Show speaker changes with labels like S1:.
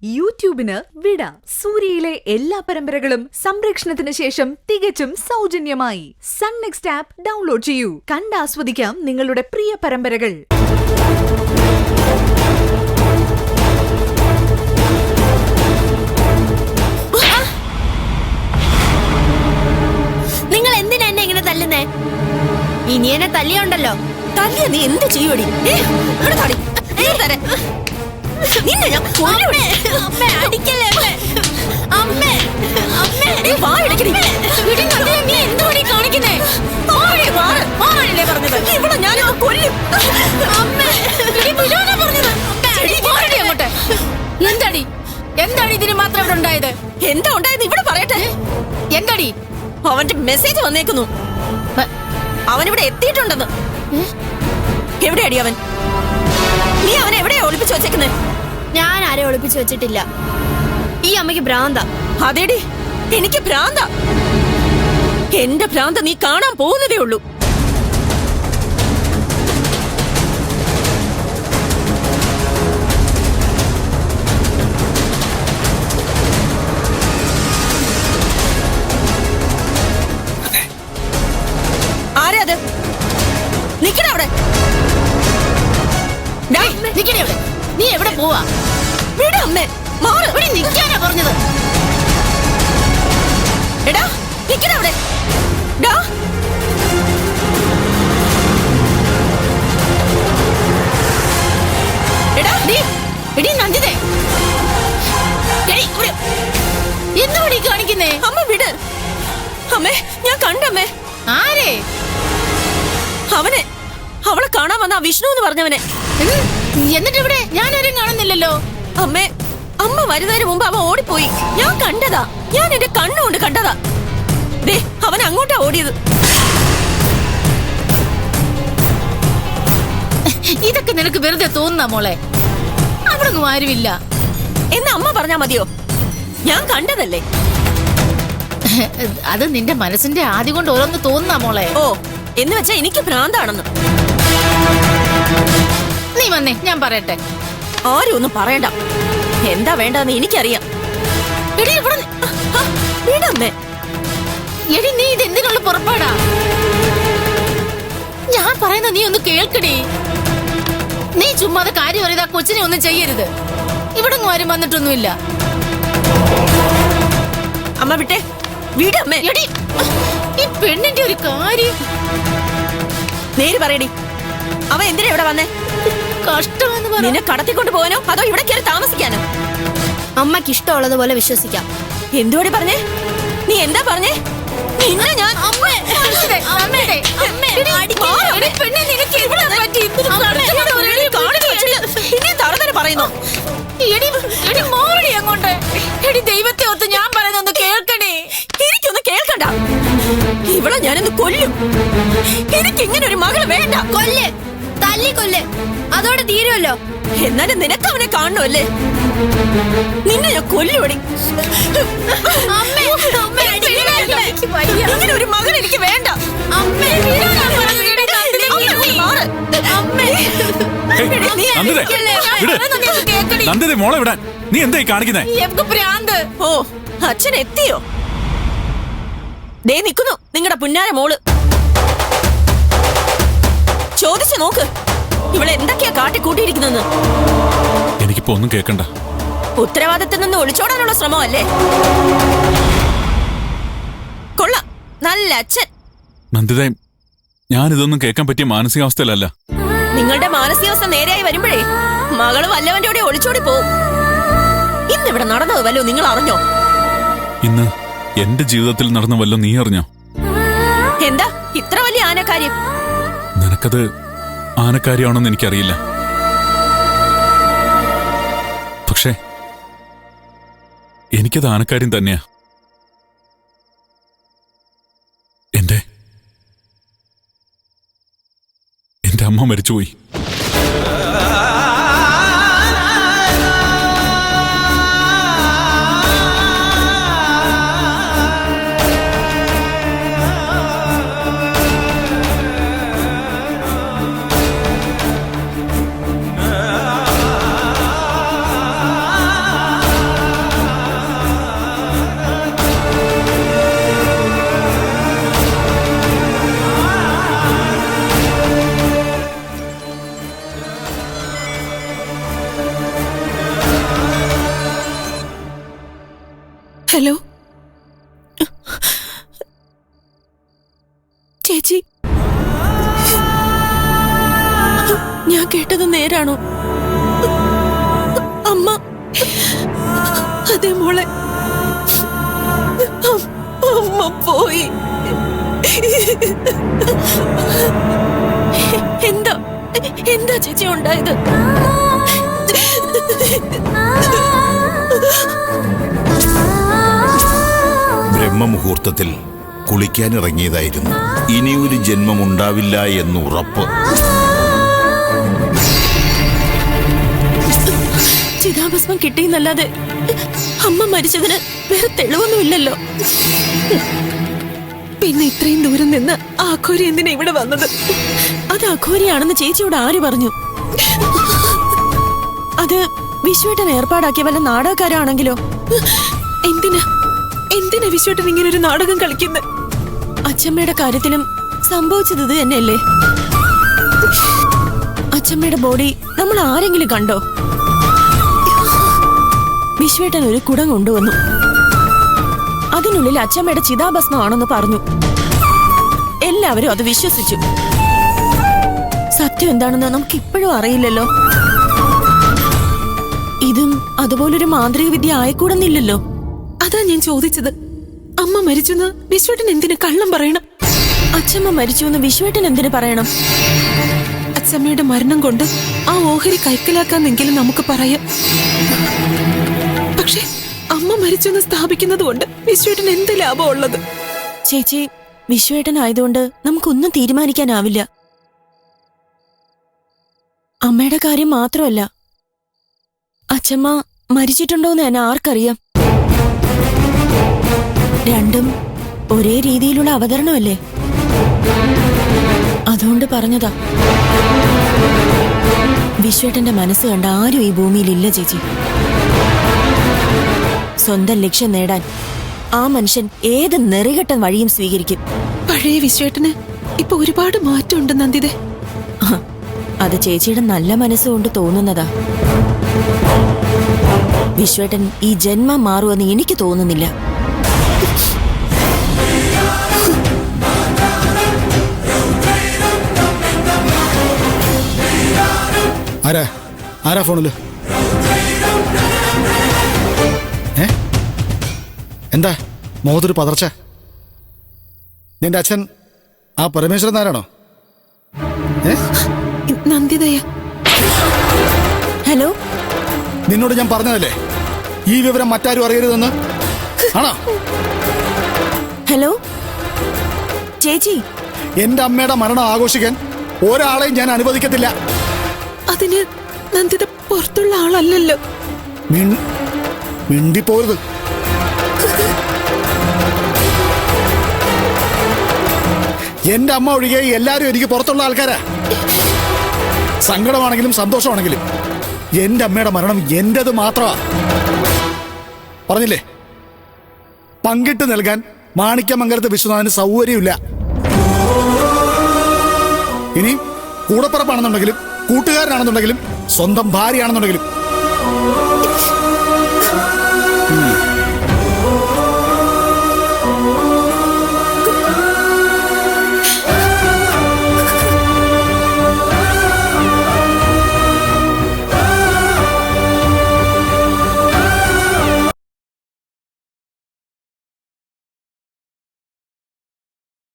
S1: യൂട്യൂബിന് വിട. സൂര്യയിലെ എല്ലാ പരമ്പരകളും സംരക്ഷണത്തിന് ശേഷം തികച്ചും സൗജന്യമായി സൺ നെക്സ്റ്റ് ആപ്പ് ഡൗൺലോഡ് ചെയ്യൂ. കണ്ടാസ്വദിക്കാം നിങ്ങളുടെ പ്രിയ പരമ്പരകൾ.
S2: നിങ്ങൾ എന്തിനാ എന്നെ ഇങ്ങനെ തല്ലുന്നേ? ഇനി എന്നെ തല്ലിയുണ്ടല്ലോ,
S3: തല്ലിയ നീ എന്ത് ചെയ്യോടി? നിന്നെ ഞാൻ
S2: എന്താടി എന്താണ് ഇതിന് മാത്രം ഇവിടെ ഉണ്ടായത്?
S3: എന്താ ഉണ്ടായത് ഇവിടെ പറയട്ടെ.
S2: എന്താടി?
S3: അവന്റെ മെസ്സേജ് വന്നേക്കുന്നു, അവനിവിടെ എത്തിയിട്ടുണ്ടെന്ന്. എവിടെയാടി അവൻ? നീ അവനെ എവിടെയാ ഒളിപ്പിച്ചു വെച്ചേക്കുന്നേ?
S2: ഞാൻ ആരെ ഒളിപ്പിച്ചു വെച്ചിട്ടില്ല. ഈ അമ്മയ്ക്ക് ഭ്രാന്ത.
S3: അതേടി, എനിക്ക് ഭ്രാന്ത. എന്റെ ഭ്രാന്ത നീ കാണാൻ പോകുന്നതേ ഉള്ളൂ. ആരാത്? നിക്കണ അവിടെ.
S2: നീ എവിടെ പോവാ?
S3: വീട് അമ്മേ, മാറ്.
S2: ഇവിടെ നിൽക്കാനാ പറഞ്ഞത്.
S3: എടാ നിക്കണ അവിടെ. ഡാ എടാ
S2: എടി നന്ദിതേ, എന്തുപടി കാണിക്കുന്നേ?
S3: അമ്മ വിട്. അമ്മേ, ഞാൻ കണ്ടമ്മേ.
S2: ആരെ?
S3: അവനെ, അവളെ കാണാൻ വന്ന വിഷ്ണു എന്ന് പറഞ്ഞവനെ.
S2: എന്നിട്ട് ഇവിടെ ഞാനാരും കാണുന്നില്ലല്ലോ.
S3: അമ്മേ, അമ്മ വരുന്നതിന് മുമ്പ് അവൻ ഓടിപ്പോയി. ഞാൻ കണ്ടതാ, ഞാൻ എന്റെ കണ്ണുകൊണ്ട് കണ്ടതാ. ദേ, അവൻ അങ്ങോട്ടാ ഓടിയത്.
S2: ഇതൊക്കെ നിനക്ക് വെറുതെ തോന്നുന്ന മോളെ. അവിടൊന്നും ആരുമില്ല
S3: എന്ന് അമ്മ പറഞ്ഞാ മതിയോ? ഞാൻ കണ്ടതല്ലേ.
S2: അത് നിന്റെ മനസ്സിന്റെ ആദ്യം കൊണ്ട് ഓരോന്ന് തോന്നുന്ന മോളെ.
S3: ഓ, എന്ന് വെച്ചാ എനിക്ക് ഭ്രാന്താണെന്ന്.
S2: നീ വന്നേ, ഞാൻ പറയട്ടെ.
S3: ആരും ഒന്നും പറയണ്ട. എന്താ വേണ്ടെന്ന് എനിക്കറിയാം. വീടമ്മേ.
S2: എടി, നീ ഇത് എന്തിനുള്ള പുറപ്പാടാ? ഞാൻ പറയുന്ന നീ ഒന്ന് കേൾക്കടി. നീ ചുമ്മാതെ കാര്യം അറിയാ കൊച്ചിനെ ഒന്നും ചെയ്യരുത്. ഇവിടെ ആരും വന്നിട്ടൊന്നുമില്ല.
S3: അമ്മ വിട്ടേ, വീടമ്മേ.
S2: എടി, ഈ പെണ്ണിന്റെ ഒരു കാര്യം
S3: നേര് പറയടി. അവൻ എന്തിനാ ഇവിടെ വന്നേ?
S2: കഷ്ടമെന്ന് പറഞ്ഞു.
S3: നിന്നെ കടത്തിക്കൊണ്ട് പോകാനോ അതോ ഇവിടെ കയറി താമസിക്കാനോ?
S2: അമ്മക്ക് ഇഷ്ടമുള്ളതുപോലെ വിശ്വസിക്കാം.
S3: എന്തോടി പറഞ്ഞേ? നീ എന്താ പറഞ്ഞേ? നിന്നെ ഞാൻ പറയുന്നു.
S2: ദൈവത്തെ ഒത്ത് ഞാൻ പറയുന്നൊന്ന് കേൾക്കണേ.
S3: എനിക്കൊന്ന് കേൾക്കണ്ട. ഇവിടെ ഞാനൊന്ന് കൊല്ലും. എനിക്ക് ഇങ്ങനെ ഒരു മകള് വേണ്ട.
S2: കൊല്ല്, തല്ലി കൊല്ല്, അതോടെ തീരുമല്ലോ.
S3: എന്നാലും നിനക്ക് അവനെ കാണണമല്ലേ? നിന്നെ ഞാൻ കൊല്ലുപടി. ഇങ്ങനെ ഒരു മകൻ എനിക്ക് വേണ്ട.
S4: മോളെ വിടാൻ നീ എന്തായി കാണിക്കുന്നേ?
S3: ഓ, അച്ഛൻ എത്തിയോ? ദേ നിക്കുന്നു നിങ്ങളുടെ പുന്നാര മോള്. ചോദിച്ചു നോക്ക്, ഇവിടെ എന്തൊക്കെയാ കാട്ടിക്കൂട്ടിയിരിക്കുന്നെന്ന്.
S4: എനിക്കിപ്പോ ഒന്നും കേൾക്കണ്ട.
S3: ഉത്തരവാദിത്തത്തിൽ നിന്ന് ഒളിച്ചോടാനുള്ള ശ്രമമല്ലേ? കൊള്ളാം, നല്ല അച്ഛൻ.
S4: നന്ദിതേ, ഞാനിതൊന്നും കേൾക്കാൻ പറ്റിയ മാനസികാവസ്ഥയിലല്ല.
S3: നിങ്ങളുടെ മാനസികാവസ്ഥ നേരെയായി വരുമ്പോഴേ മകള് വല്ലവന്റെ കൂടെ ഒളിച്ചോടി പോവും. ഇന്നിവിടെ നടന്നത് വല്ലോ നിങ്ങൾ അറിഞ്ഞോ?
S4: ഇന്ന് എന്റെ ജീവിതത്തിൽ നടന്ന വല്ലോ നീ അറിഞ്ഞോ?
S3: എന്താ ഇത്ര വലിയ ആനക്കാര്യം?
S4: നിനക്കത് ആനക്കാരിയാണെന്ന് എനിക്കറിയില്ല. പക്ഷേ എനിക്കത് ആനക്കാര്യം തന്നെയാ. എന്റെ അമ്മ മരിച്ചുപോയി.
S3: ഹലോ ചേച്ചി, ഞാൻ കേട്ടത് നേരാണോ? അമ്മ അതെ മോളെ, അമ്മ പോയി. എന്താ എന്താ ചേച്ചി ഉണ്ടായത്?
S5: ബ്രഹ്മമുഹൂർത്തത്തിൽ കുളിക്കാനിറങ്ങിയതായിരുന്നു. ഇനിയൊരു ജന്മമുണ്ടാവില്ല എന്ന് ഉറപ്പ്.
S3: ചിതാഭസ്മം കിട്ടിയെന്നല്ലാതെ അമ്മ മരിച്ചതിന് വേറെ തെളിവൊന്നുമില്ലല്ലോ. പിന്നെ ഇത്രയും ദൂരം നിന്ന് ആഘോരി എന്തിനാ ഇവിടെ വന്നത്? അത് ആഘോരിയാണെന്ന് ചേച്ചിയോട് ആര് പറഞ്ഞു? അത് വിശ്വേട്ടൻ ഏർപ്പാടാക്കിയ വല്ല നാടകക്കാരാണെങ്കിലോ? എന്തിനാ എന്തിനാ വിശ്വേട്ടൻ ഇങ്ങനെ ഒരു നാടകം കളിക്കുന്നത്? അച്ഛമ്മയുടെ കാര്യത്തിലും സംഭവിച്ചത് ഇത് തന്നെയല്ലേ? അച്ഛമ്മയുടെ ബോഡി നമ്മൾ ആരെങ്കിലും കണ്ടോ? വിശ്വേട്ടൻ ഒരു കുടം കൊണ്ടുവന്നു. അതിനുള്ളിൽ അച്ഛമ്മയുടെ ചിതാഭസ്മമാണെന്ന് പറഞ്ഞു. എല്ലാവരും അത് വിശ്വസിച്ചു. സത്യം എന്താണെന്ന് നമുക്ക് ഇപ്പോഴും അറിയില്ലല്ലോ. ഇതും അതുപോലൊരു മാന്ത്രിക വിദ്യ ആയിക്കൂടുന്നില്ലല്ലോ. അതാ ഞാൻ ചോദിച്ചത്. അമ്മ മരിച്ചെന്ന് വിശ്വേട്ടൻ എന്തിനു കള്ളം പറയണം? അച്ഛമ്മ മരിച്ചു എന്ന് വിശ്വേട്ടൻ എന്തിനു പറയണം? അച്ഛമ്മയുടെ മരണം കൊണ്ട് ആ ഓഹരി കൈക്കലാക്കാന്നെങ്കിലും നമുക്ക് പറയാം. പക്ഷെ അമ്മ മരിച്ചെന്ന് സ്ഥാപിക്കുന്നത് കൊണ്ട് വിശ്വേട്ടൻ എന്ത് ലാഭം ഉള്ളത്? ചേച്ചി, വിശ്വേട്ടൻ ആയതുകൊണ്ട് നമുക്കൊന്നും തീരുമാനിക്കാനാവില്ല. അമ്മയുടെ കാര്യം മാത്രമല്ല, അച്ഛമ്മ മരിച്ചിട്ടുണ്ടോന്ന് തന്നെ ആർക്കറിയാം? രണ്ടും ഒരേ രീതിയിലുള്ള അവതരണമല്ലേ? അതുകൊണ്ട് പറഞ്ഞതാ. വിശ്വേട്ടന്റെ മനസ്സ് കണ്ട ആരും ഈ ഭൂമിയിലില്ല ചേച്ചി. സ്വന്തം ലക്ഷ്യം നേടാൻ ആ മനുഷ്യൻ ഏത് നെറികെട്ട വഴിയും സ്വീകരിക്കും. പഴയ വിശ്വേട്ടന് ഇപ്പൊ ഒരുപാട് മാറ്റമുണ്ട് നന്ദിതേ. അത് ചേച്ചിയുടെ നല്ല മനസ്സുകൊണ്ട് തോന്നുന്നതാ. വിശ്വേട്ടൻ ഈ ജന്മം മാറുമെന്ന് എനിക്ക് തോന്നുന്നില്ല.
S6: ആരാ ആരാ ഫോണില്? എന്താ മുഖത്തൊരു പതർച്ച? നിന്റെ അച്ഛൻ ആ പരമേശ്വരൻ ആരാണോ?
S3: നന്ദിതയ. ഹലോ,
S6: നിന്നോട് ഞാൻ പറഞ്ഞതല്ലേ ഈ വിവരം മറ്റാരും അറിയരുതെന്ന്? ആണോ?
S3: ഹലോ ചേച്ചി,
S6: എന്റെ അമ്മയുടെ മരണം ആഘോഷിക്കാൻ ഒരാളെയും ഞാൻ അനുവദിക്കത്തില്ല.
S3: അതിന് നന്ദിത പുറത്തുള്ള ആളല്ലല്ലോ.
S6: മിണ്ടിപ്പോരുത്. എന്റെ അമ്മ ഒഴികെ എല്ലാരും എനിക്ക് പുറത്തുള്ള ആൾക്കാരാ. സങ്കടമാണെങ്കിലും സന്തോഷമാണെങ്കിലും എന്റെ അമ്മയുടെ മരണം എന്റേത് മാത്രമാ. പറഞ്ഞില്ലേ, പങ്കിട്ട് നൽകാൻ മാണിക്യമംഗലത്ത് വിശ്വനാഥന് സൗകര്യമില്ല. ഇനി കൂടപ്പിറപ്പാണെന്നുണ്ടെങ്കിലും കൂട്ടുകാരനാണെന്നുണ്ടെങ്കിലും സ്വന്തം ഭാര്യയാണെന്നുണ്ടെങ്കിലും